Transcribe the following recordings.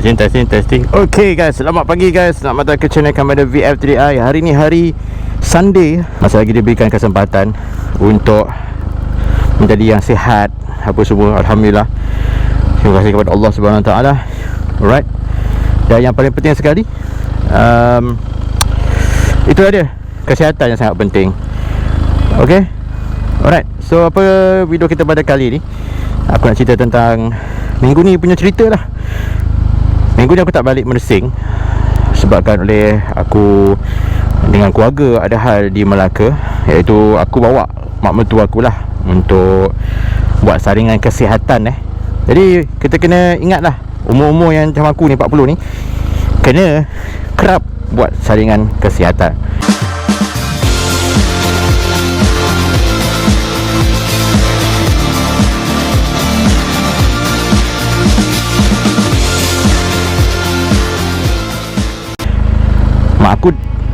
Testing. Okay guys, selamat pagi guys. Selamat datang ke channel Kamera VF3i. Hari ni hari Sunday. Masa lagi diberikan kesempatan untuk menjadi yang sihat apa semua. Alhamdulillah. Terima kasih kepada Allah Subhanahu Wa Taala. Alright. Dan yang paling penting sekali, itu ada kesihatan yang sangat penting. Okay. Alright. So apa video kita pada kali ni, aku nak cerita tentang minggu ni punya cerita lah. Minggu ni aku tak balik Mersing sebabkan oleh aku dengan keluarga ada hal di Melaka, iaitu aku bawa mak mertua aku lah untuk buat saringan kesihatan. Jadi kita kena ingat lah, umur-umur yang macam aku ni 40 ni kena kerap buat saringan kesihatan.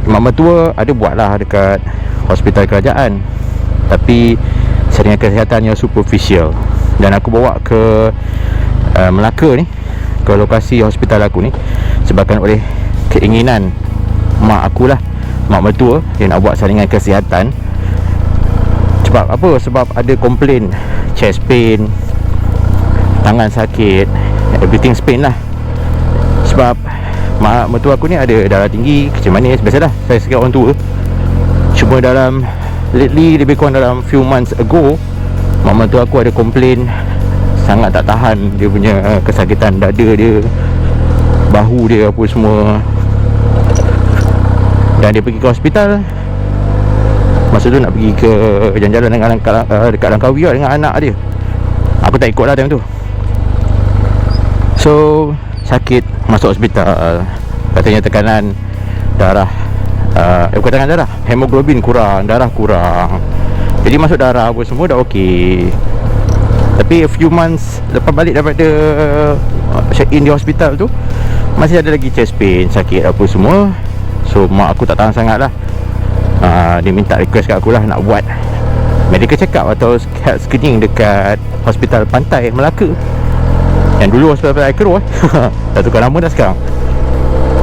Mak mertua ada buat lah dekat hospital kerajaan, tapi saringan kesihatan yang superficial. Dan aku bawa ke Melaka ni, ke lokasi hospital aku ni, sebabkan oleh keinginan mak aku lah, mak mertua, dia nak buat saringan kesihatan. Sebab apa? Sebab ada komplain chest pain, tangan sakit, everything pain lah. Sebab mak mertua aku ni ada darah tinggi, kecil manis, biasalah, saya sekarang orang tua. Cuma dalam lately, lebih kurang dalam few months ago, mak mertua aku ada komplain sangat tak tahan dia punya kesakitan dada dia, bahu dia apa semua. Dan dia pergi ke hospital. Masa tu nak pergi ke jalan-jalan dekat Langkawi lah dengan anak dia. Aku tak ikut lah time tu. So sakit, masuk hospital. Katanya tekanan darah, bukan tekanan darah, hemoglobin kurang, darah kurang. Jadi masuk darah apa semua dah okey. Tapi a few months lepas balik daripada check in di hospital tu, masih ada lagi chest pain, sakit apa semua. So mak aku tak tahan sangat lah. Dia minta request kat aku lah nak buat medical check up atau health screening dekat hospital Pantai Melaka. Yang dulu hospital Aikro dah tukar nama dah sekarang.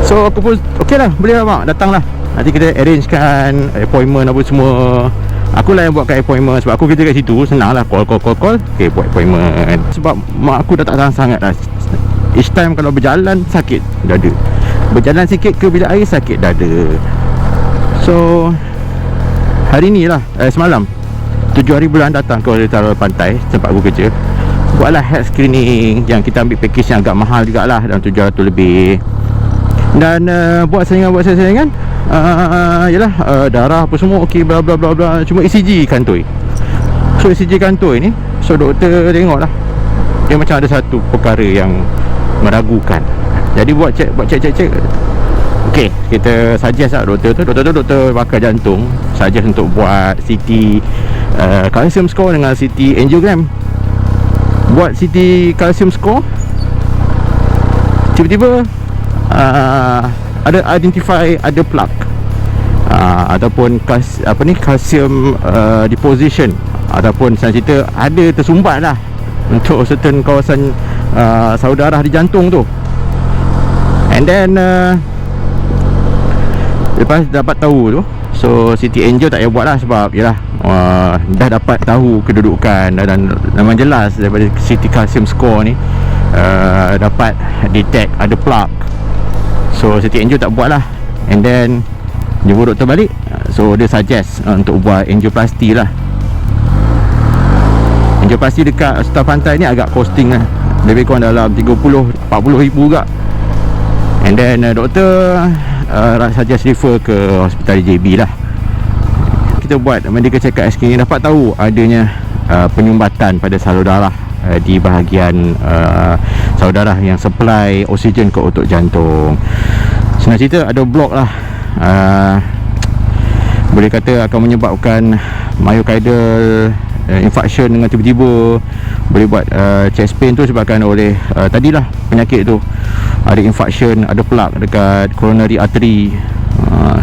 So aku pun okey lah, boleh lah mak, datang lah. Nanti kita arrangekan appointment apa semua. Aku lah yang buatkan appointment, sebab aku kerja kat situ, senang lah, call. Okay, buat appointment. Sebab mak aku dah tak tahan sangat lah. Each time kalau berjalan sakit dada, berjalan sikit ke bilik air sakit dada. So hari ni lah, semalam 7 hari bulan datang ke hospital Pantai tempat aku kerja, buatlah health screening yang kita ambil package yang agak mahal jugalah, dalam 700 lebih. Dan buat saringan yalah, darah apa semua okey, bla bla bla bla. Cuma ECG kantoi. So ECG kantoi ni, so doktor tengok lah, dia macam ada satu perkara yang meragukan. Jadi buat cek. Okey, kita suggest lah doktor tu. Doktor bakar jantung, suggest untuk buat CT calcium score dengan CT angiogram. Buat CT calcium score, tiba-tiba ada identify ada plaque, ataupun calcium deposition, ataupun saya cerita ada tersumbat lah untuk certain kawasan saluran darah di jantung tu. And then lepas dapat tahu tu, so CT angio tak payah buat lah, sebab yalah, dah dapat tahu kedudukan dan memang jelas daripada CT calcium score ni dapat detect ada plaque. So CT angio tak buat lah. And then jumpa doktor balik, so dia suggest untuk buat angioplasty lah. Angioplasty dekat hospital Pantai ni agak costing lah, lebih kurang dalam 30-40 ribu juga. And then doktor suggest refer ke hospital JB lah. Kita buat medical check up screening, dapat tahu adanya penyumbatan pada saluran darah di bahagian saluran darah yang supply oksigen ke otot jantung. Senang cerita, ada blok lah. Boleh kata akan menyebabkan myocardial infarction dengan tiba-tiba. Boleh buat chest pain tu sebabkan oleh tadilah penyakit tu, ada infarction, ada plaque dekat coronary artery.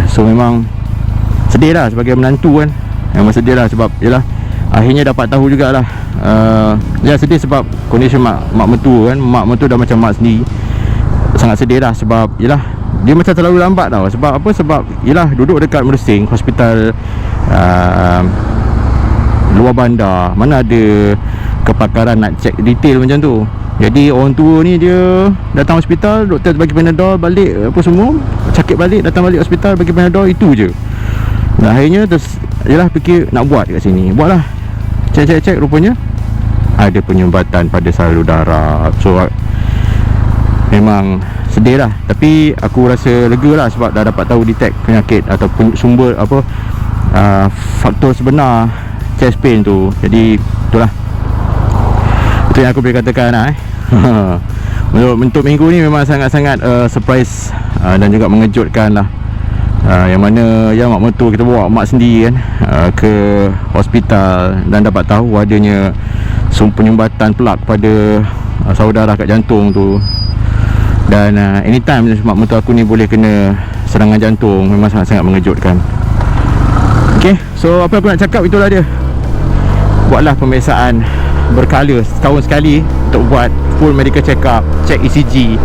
So memang sedih lah sebagai menantu kan. Memang sedih lah, sebab yalah, akhirnya dapat tahu jugalah. Ya sedih sebab kondisi mak mertua kan, mak mertua dah macam mak sendiri. sangat sedih lah. Sebab yelah, dia macam terlalu lambat tau. Sebab apa? Sebab yelah, duduk dekat Mersing hospital luar bandar, mana ada kepakaran nak check detail macam tu. Jadi orang tua ni dia datang hospital, doktor bagi Panadol, balik apa semua, sakit balik, datang balik hospital, bagi Panadol, itu je. Dan akhirnya terus yelah fikir nak buat kat sini. Buatlah. Cek rupanya ada penyumbatan pada salur darah. So memang sedih lah. Tapi aku rasa lega lah sebab dah dapat tahu detect penyakit ataupun sumber apa, faktor sebenar chest pain tu. Jadi itulah, itu yang aku boleh katakan lah Untuk minggu ni memang sangat-sangat surprise dan juga mengejutkan lah. Yang mana ya mak mertua kita bawa mak sendiri kan ke hospital dan dapat tahu adanya penyumbatan plak pada saudara kat jantung tu. Dan anytime mak mertua aku ni boleh kena serangan jantung. Memang sangat-sangat mengejutkan. Okay, so apa aku nak cakap itulah dia. Buatlah pemeriksaan berkala setahun sekali untuk buat full medical check up, check ECG.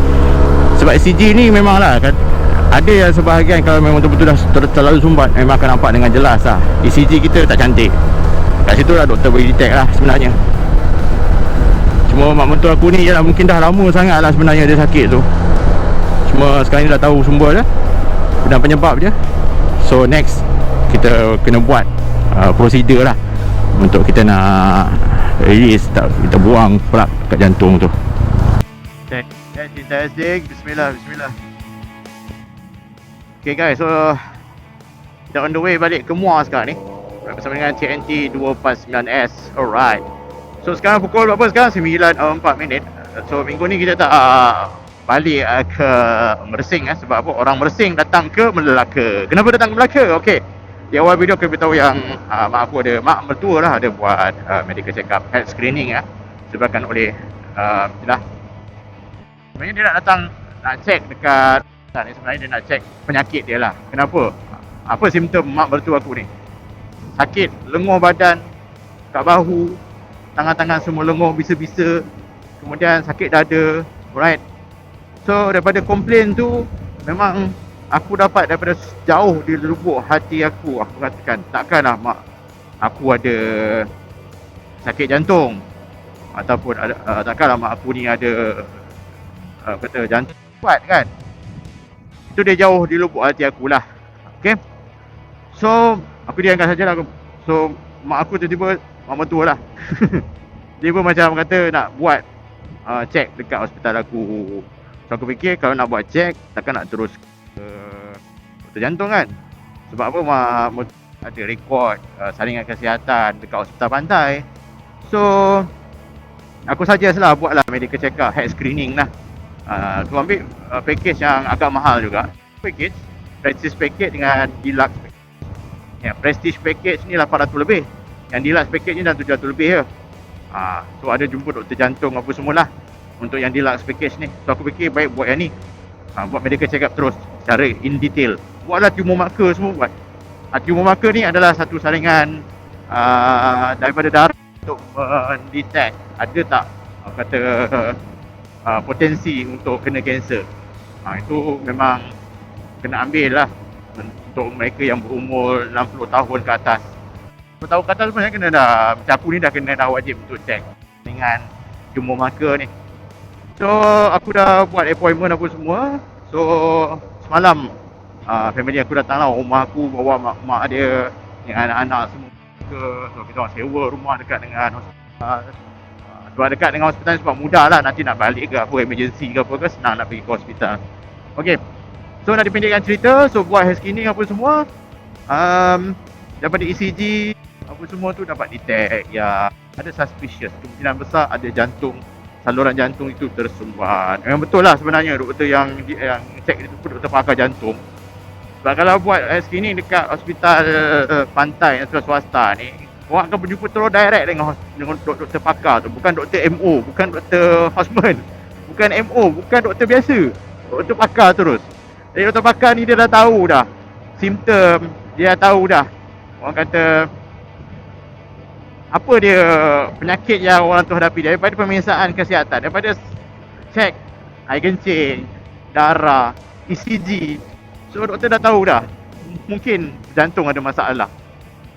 Sebab ECG ni memanglah kan, ada yang sebahagian kalau memang betul-betul dah terlalu sumbat, memang akan nampak dengan jelas lah. ECG kita tak cantik. Kat situ lah doktor boleh detect lah sebenarnya. Cuma mak mentua aku ni ialah mungkin dah lama sangat lah sebenarnya dia sakit tu. Cuma sekarang ni dah tahu sumber dah dan penyebab dia. So next kita kena buat prosedur lah untuk kita nak release, kita buang plak kat jantung tu. Testing. Bismillah. Okay guys, so kita on the way balik ke Muar sekarang ni bersama dengan TNT 249S. Alright. So sekarang pukul berapa sekarang? 9.04. So minggu ni kita tak balik ke Mersing sebab apa? Orang Mersing datang ke Melaka. Kenapa datang ke Melaka? Okay, di awal video kita beritahu yang mak mertua lah ada buat medical check up, health screening disebabkan oleh sebenarnya dia nak datang nak check dekat ni, sebenarnya dia nak check penyakit dia lah. Kenapa? Apa simptom mak mertua aku ni? Sakit lenguh badan, kat bahu, tangan-tangan semua lenguh, bisa-bisa, kemudian sakit dada. Alright. So daripada komplain tu, memang aku dapat daripada jauh di lubuk hati aku katakan, takkanlah mak aku ada sakit jantung, ataupun takkanlah mak aku ni ada kata jantung kuat kan. Itu dia jauh di lubuk hati aku lah. Okay, so aku diamkan sajalah. So mak aku tiba-tiba, mak mertua lah tiba macam kata nak buat check dekat hospital aku. So aku fikir kalau nak buat check, takkan nak terus doktor jantung kan. Sebab apa, mak ada rekod saringan kesihatan dekat hospital pantai. So aku suggest lah buatlah medical check up, health screening lah. Aku ambil package yang agak mahal juga. Package Prestige package dengan Deluxe package. Ya, Prestige package ni 800 lebih. Yang Deluxe package ni dah 700 lebih je. So ada jumpa doktor jantung apa semualah untuk yang Deluxe package ni. So aku fikir baik buat yang ni. Buat medical check up terus secara in detail. Buatlah tumor marker semua buat. Tumor marker ni adalah satu saringan daripada darah untuk detect ada tak kata potensi untuk kena kanser. Itu memang kena ambil lah untuk mereka yang berumur 60 tahun ke atas. 60 tahun ke atas sebenarnya kena dah, macam aku ni dah kena dah wajib untuk check dengan tumor marker ni. So aku dah buat appointment apa semua. So semalam family aku datang lah, rumah aku bawa mak dia dengan anak-anak semua ke. So kita orang sewa rumah dekat dengan hospital. Sebab dekat dengan hospital sebab mudah lah, nanti nak balik ke apa, emergency ke apa ke, senang nak pergi ke hospital. Okay, so nak dipendekkan cerita, so buat health screening apa semua, daripada ECG apa semua tu dapat detect ya ada suspicious, kemungkinan besar ada jantung, saluran jantung itu tersumbat. Memang betul lah sebenarnya doktor yang check itu pun doktor pakar jantung. Sebab kalau buat health screening dekat hospital pantai yang swasta ni, orang akan berjumpa terus direct dengan doktor pakar tu. Bukan doktor MO, bukan doktor Hosman, bukan MO, bukan doktor biasa, doktor pakar terus. Jadi doktor pakar ni dia dah tahu dah simptom, dia dah tahu dah orang kata apa dia penyakit yang orang tu hadapi daripada pemeriksaan kesihatan, daripada cek air kencing darah, ECG. So doktor dah tahu dah, mungkin jantung ada masalah.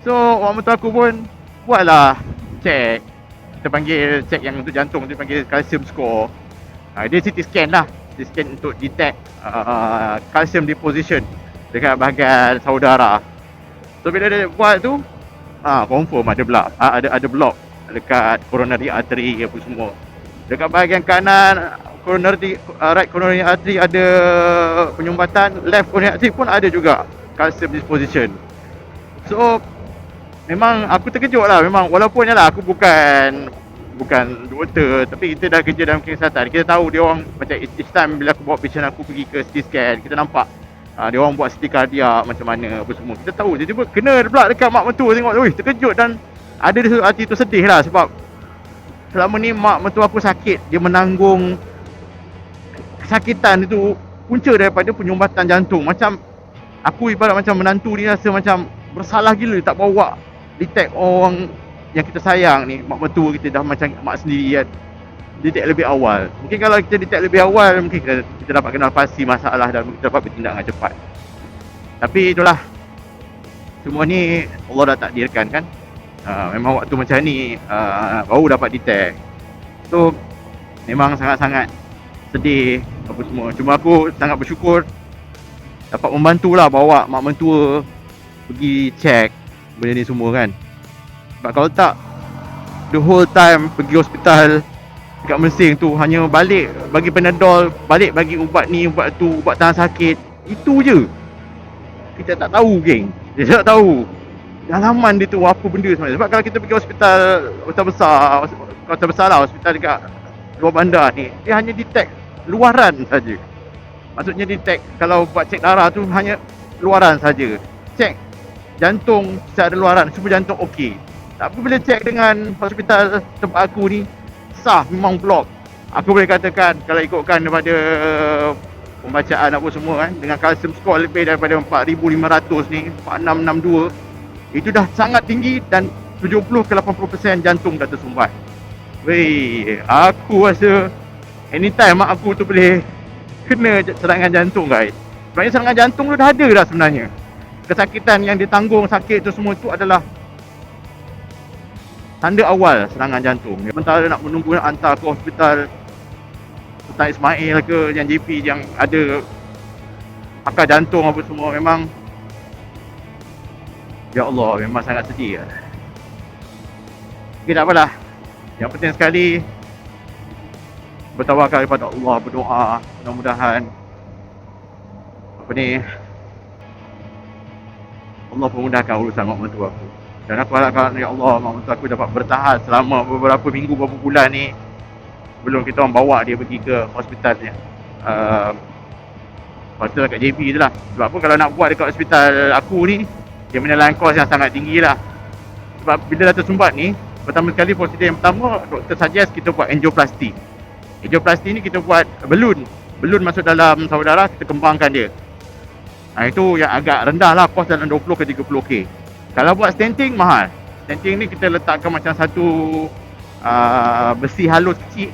So orang mentua aku pun buatlah check. Kita panggil check yang untuk jantung, dia panggil calcium score. Dia CT scan lah, CT scan untuk detect calcium deposition dekat bahagian saudara. So bila dia buat tu, confirm ada block, ada block dekat coronary artery apa semua. Dekat bahagian kanan right coronary artery ada penyumbatan, left coronary artery pun ada juga calcium deposition. So memang aku terkejut lah, memang walaupun lah aku bukan doktor, tapi kita dah kerja dalam kesihatan. Kita tahu dia orang macam each time bila aku bawa patient aku pergi ke CT scan, kita nampak dia orang buat CT kardiak macam mana apa semua. Kita tahu tiba-tiba kena pula dekat mak mentua, tengok terkejut dan ada di hati tu sedih lah, sebab selama ni mak mentua aku sakit, dia menanggung kesakitan itu punca daripada penyumbatan jantung. Macam aku ibarat macam menantu ni rasa macam bersalah gila tak bawa detect orang yang kita sayang ni, mak mentua kita dah macam mak sendiri kan. Detect lebih awal. Mungkin kalau kita detect lebih awal, mungkin kita dapat kenal pasti masalah dan kita dapat bertindak dengan cepat. Tapi itulah, semua ni Allah dah takdirkan kan. Memang waktu macam ni baru dapat detect. So memang sangat-sangat sedih apa semua. Cuma aku sangat bersyukur dapat membantulah bawa mak mentua pergi check benda ni semua kan. Sebab kalau tak, the whole time pergi hospital dekat Mersing tu hanya balik bagi Panadol, balik bagi ubat ni, ubat tu, ubat tahan sakit. Itu je. Kita tak tahu geng. Kita tak tahu dalaman dia tu apa benda sebenarnya. Sebab kalau kita pergi hospital besar lah, hospital dekat luar bandar ni, dia hanya detect luaran saja. Maksudnya detect kalau buat cek darah tu hanya luaran saja. Cek jantung secara luaran, semua jantung okey. Tapi bila cek dengan hospital tempat aku ni, sah memang block. Aku boleh katakan kalau ikutkan daripada pembacaan apa semua kan, dengan calcium score lebih daripada 4,500 ni, 4662, itu dah sangat tinggi dan 70 ke 80% jantung dah tersumbat. Weh, aku rasa anytime mak aku tu boleh kena serangan jantung guys. Sebenarnya serangan jantung tu dah ada dah sebenarnya. Kesakitan yang ditanggung sakit tu semua tu adalah tanda awal serangan jantung. Sementara nak menunggu nak hantar ke hospital Sultan Ismail ke yang JP yang ada pakar jantung apa semua, memang ya Allah, memang sangat sedih lah. Okay, tak apalah. Yang penting sekali bertawakal kepada Allah, berdoa, mudah-mudahan apa ni, Allah permudahkan urusan mak mentua aku. Dan aku harapkan ya Allah, mak mentua aku dapat bertahan selama beberapa minggu, beberapa bulan ni sebelum kita orang bawa dia pergi ke hospitalnya. Hospital kat JP tu lah. Sebab apa, kalau nak buat dekat hospital aku ni, dia menelan kos yang sangat tinggi lah. Sebab bila dah tersumbat ni, pertama sekali prosedur yang pertama, doktor suggest kita buat angioplasty. Angioplasty ni kita buat balloon masuk dalam saudara, kita kembangkan dia. Itu yang agak rendah lah, kos dalam 20 ke 30k. Kalau buat stenting mahal. Stenting ni kita letakkan macam satu besi halus kecil,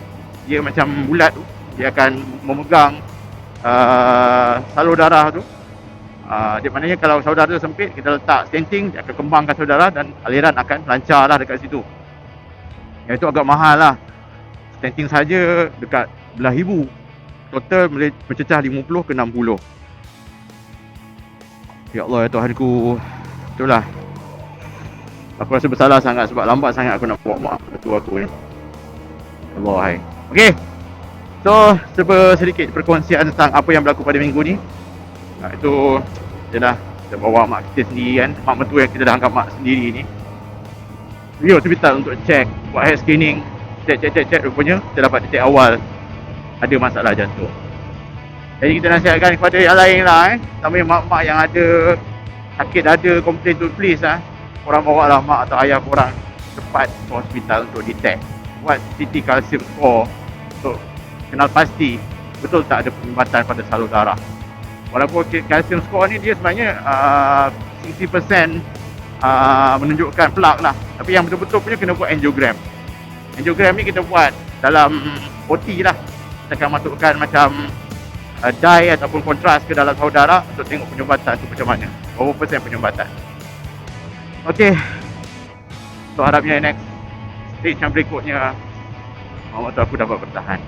dia macam bulat tu, dia akan memegang salur darah tu. Dia maknanya kalau saudara tu sempit, kita letak stenting, dia akan kembangkan saudara dan aliran akan lancar lah dekat situ. Yang itu agak mahal lah. Stenting saja dekat belah ribu. Total boleh mencecah 50 ke 60. Ya Allah ya Tuhanku. Itulah, aku rasa bersalah sangat sebab lambat sangat aku nak bawa mak mentua aku ni. Allah hai. Okay, so sedikit perkongsian tentang apa yang berlaku pada minggu ni. Itu je lah, kita bawa mak kita sendiri kan, mak mentua yang kita dah anggap mak sendiri ni, pergi hospital untuk check, buat head screening. Check, rupanya kita dapat detect awal ada masalah jantung. Jadi kita nasihatkan kepada yang lain lah sama mak-mak yang ada sakit dada, komplain tu, please korang bawa lah mak atau ayah korang cepat ke hospital untuk detect, buat CT calcium score untuk kenal pasti betul tak ada penyumbatan pada salur darah. Walaupun calcium score ni dia sebenarnya 60% menunjukkan plak lah, tapi yang betul-betul punya kena buat angiogram. Angiogram ni kita buat dalam OT lah. Kita akan masukkan macam dye ataupun kontras ke dalam saluran darah untuk tengok penyumbatan tu macam mana. Berapa persen penyumbatan. Okey. So harapnya next stage yang berikutnya orang tua aku dapat bertahan.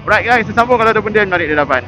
Alright guys, sesambung kalau ada benda menarik di depan.